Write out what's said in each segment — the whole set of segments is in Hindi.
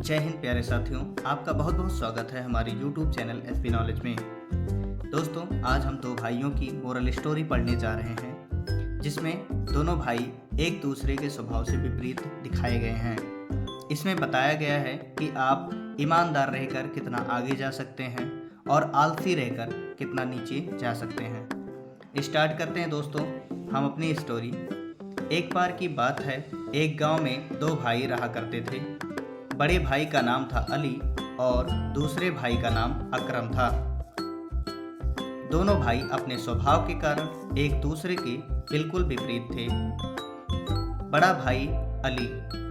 जय हिंद प्यारे साथियों, आपका बहुत बहुत स्वागत है हमारे YouTube चैनल एसपी नॉलेज में। दोस्तों, आज हम दो भाइयों की मोरल स्टोरी पढ़ने जा रहे हैं, जिसमें दोनों भाई एक दूसरे के स्वभाव से विपरीत दिखाए गए हैं। इसमें बताया गया है कि आप ईमानदार रहकर कितना आगे जा सकते हैं और आलसी रहकर कितना नीचे जा सकते हैं। स्टार्ट करते हैं दोस्तों हम अपनी स्टोरी। एक बार की बात है, एक गांव में दो भाई रहा करते थे। बड़े भाई का नाम था अली और दूसरे भाई का नाम अकरम था। दोनों भाई अपने स्वभाव के कारण एक दूसरे के बिल्कुल विपरीत थे। बड़ा भाई अली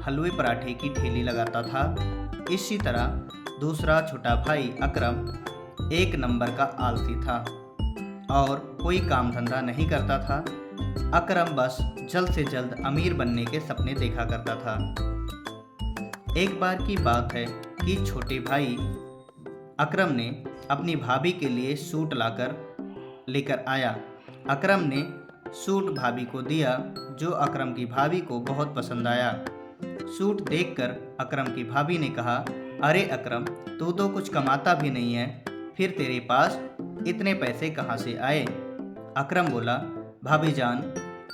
हलवे पराठे की ठेली लगाता था। इसी तरह दूसरा छोटा भाई अकरम एक नंबर का आलसी था और कोई काम धंधा नहीं करता था। अकरम बस जल्द से जल्द अमीर बनने के सपने देखा करता था। एक बार की बात है कि छोटे भाई अकरम ने अपनी भाभी के लिए सूट लेकर आया। अकरम ने सूट भाभी को दिया, जो अकरम की भाभी को बहुत पसंद आया। सूट देखकर अकरम की भाभी ने कहा, अरे अकरम, तू तो कुछ कमाता भी नहीं है, फिर तेरे पास इतने पैसे कहाँ से आए? अकरम बोला, भाभी जान,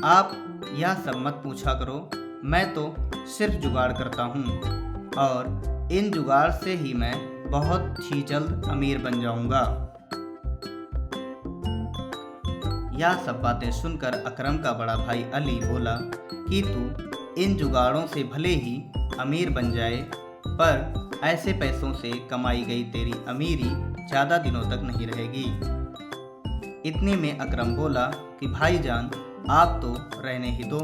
आप यह सब मत पूछा करो, मैं तो सिर्फ जुगाड़ करता हूँ और इन जुगाड़ से ही मैं बहुत ही जल्द अमीर बन जाऊंगा। यह सब बातें सुनकर अकरम का बड़ा भाई अली बोला कि तू इन जुगाड़ों से भले ही अमीर बन जाए, पर ऐसे पैसों से कमाई गई तेरी अमीरी ज़्यादा दिनों तक नहीं रहेगी। इतने में अकरम बोला कि भाईजान, आप तो रहने ही दो,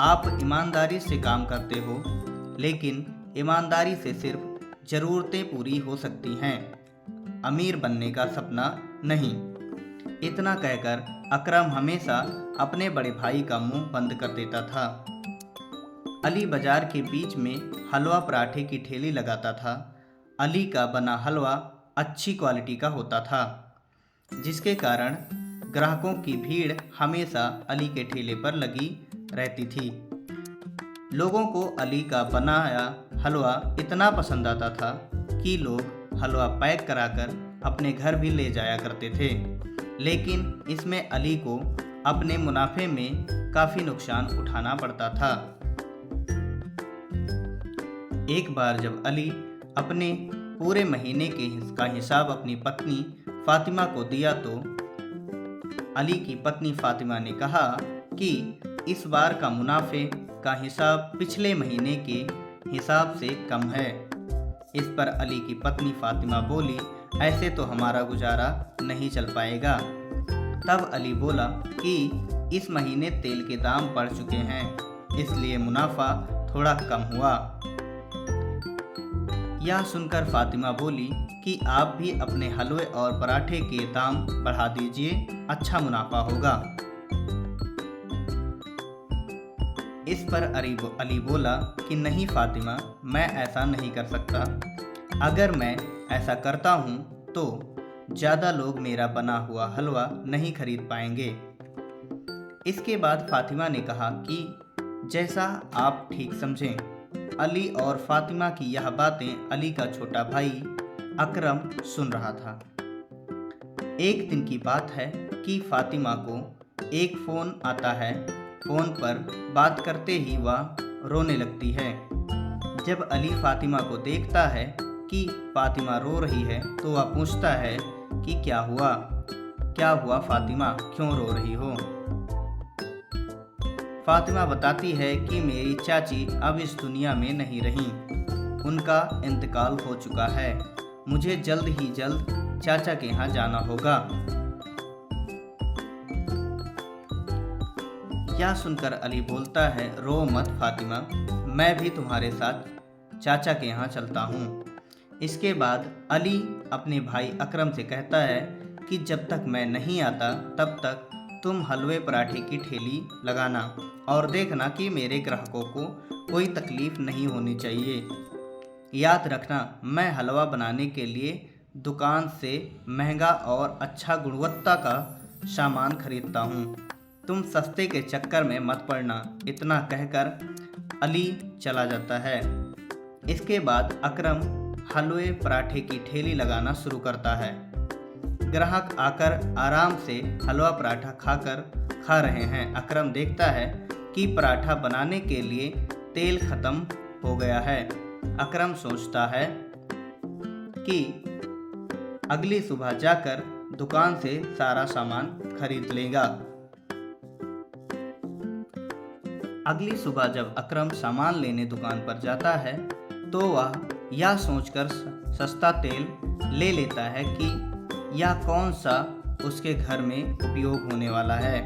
आप ईमानदारी से काम करते हो, लेकिन ईमानदारी से सिर्फ ज़रूरतें पूरी हो सकती हैं, अमीर बनने का सपना नहीं। इतना कहकर अकरम हमेशा अपने बड़े भाई का मुंह बंद कर देता था। अली बाजार के बीच में हलवा पराठे की ठेली लगाता था। अली का बना हलवा अच्छी क्वालिटी का होता था, जिसके कारण ग्राहकों की भीड़ हमेशा अली के ठेले पर लगी रहती थी। लोगों को अली का बनाया हलवा इतना पसंद आता था कि लोग हलवा पैक कराकर अपने घर भी ले जाया करते थे, लेकिन इसमें अली को अपने मुनाफे में काफ़ी नुकसान उठाना पड़ता था। एक बार जब अली अपने पूरे महीने का हिसाब अपनी पत्नी फातिमा को दिया, तो अली की पत्नी फातिमा ने कहा कि इस बार का मुनाफे का हिसाब पिछले महीने के हिसाब से कम है। इस पर अली की पत्नी फातिमा बोली, ऐसे तो हमारा गुजारा नहीं चल पाएगा। तब अली बोला कि इस महीने तेल के दाम बढ़ चुके हैं, इसलिए मुनाफा थोड़ा कम हुआ। यह सुनकर फातिमा बोली कि आप भी अपने हलवे और पराठे के दाम बढ़ा दीजिए, अच्छा मुनाफा होगा। इस पर अली बोला कि नहीं फातिमा, मैं ऐसा नहीं कर सकता। अगर मैं ऐसा करता हूँ तो ज़्यादा लोग मेरा बना हुआ हलवा नहीं खरीद पाएंगे। इसके बाद फातिमा ने कहा कि जैसा आप ठीक समझें। अली और फातिमा की यह बातें अली का छोटा भाई अकरम सुन रहा था। एक दिन की बात है कि फातिमा को एक फ़ोन आता है। फ़ोन पर बात करते ही वह रोने लगती है। जब अली फातिमा को देखता है कि फातिमा रो रही है, तो वह पूछता है कि क्या हुआ फातिमा, क्यों रो रही हो? फातिमा बताती है कि मेरी चाची अब इस दुनिया में नहीं रही, उनका इंतकाल हो चुका है, मुझे जल्द ही जल्द चाचा के यहाँ जाना होगा। यह सुनकर अली बोलता है, रो मत फातिमा, मैं भी तुम्हारे साथ चाचा के यहाँ चलता हूँ। इसके बाद अली अपने भाई अकरम से कहता है कि जब तक मैं नहीं आता तब तक तुम हलवे पराठे की ठेली लगाना और देखना कि मेरे ग्राहकों को कोई तकलीफ़ नहीं होनी चाहिए। याद रखना, मैं हलवा बनाने के लिए दुकान से महंगा और अच्छा गुणवत्ता का सामान खरीदता हूँ, तुम सस्ते के चक्कर में मत पड़ना। इतना कहकर अली चला जाता है। इसके बाद अकरम हलवे पराठे की ठेली लगाना शुरू करता है। ग्राहक आकर आराम से हलवा पराठा खा रहे हैं। अकरम देखता है कि पराठा बनाने के लिए तेल खत्म हो गया है। अकरम सोचता है कि अगली सुबह जाकर दुकान से सारा सामान खरीद लेगा। अगली सुबह जब अकरम सामान लेने दुकान पर जाता है तो वह यह सोचकर सस्ता तेल ले लेता है कि यह कौन सा उसके घर में उपयोग होने वाला है।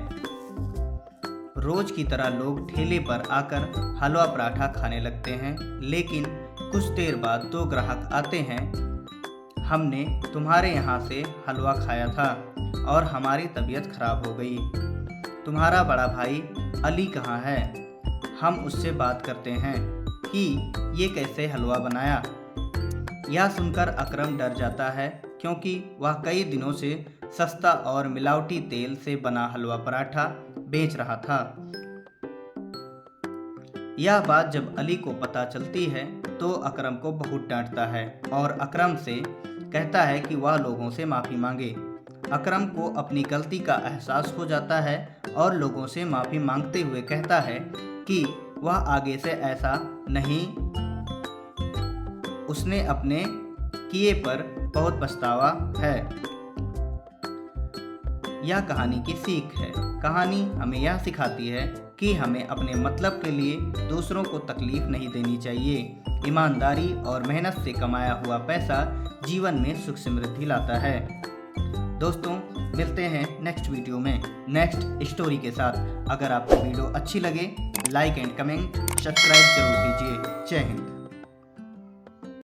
रोज की तरह लोग ठेले पर आकर हलवा पराठा खाने लगते हैं, लेकिन कुछ देर बाद 2 ग्राहक आते हैं। हमने तुम्हारे यहाँ से हलवा खाया था और हमारी तबीयत खराब हो गई। तुम्हारा बड़ा भाई अली कहाँ है? हम उससे बात करते हैं कि ये कैसे हलवा बनाया। यह सुनकर अकरम डर जाता है, क्योंकि वह कई दिनों से सस्ता और मिलावटी तेल से बना हलवा पराठा बेच रहा था। यह बात जब अली को पता चलती है तो अकरम को बहुत डांटता है और अकरम से कहता है कि वह लोगों से माफ़ी मांगे। अकरम को अपनी गलती का एहसास हो जाता है और लोगों से माफ़ी मांगते हुए कहता है कि वह आगे से ऐसा नहीं, उसने अपने किए पर बहुत पछतावा है। यह कहानी की सीख है। कहानी हमें यह सिखाती है कि हमें अपने मतलब के लिए दूसरों को तकलीफ नहीं देनी चाहिए। ईमानदारी और मेहनत से कमाया हुआ पैसा जीवन में सुख समृद्धि लाता है। दोस्तों, मिलते हैं नेक्स्ट वीडियो में नेक्स्ट स्टोरी के साथ। अगर आपको वीडियो अच्छी लगे लाइक एंड कमेंट सब्सक्राइब जरूर कीजिए। जय हिंद।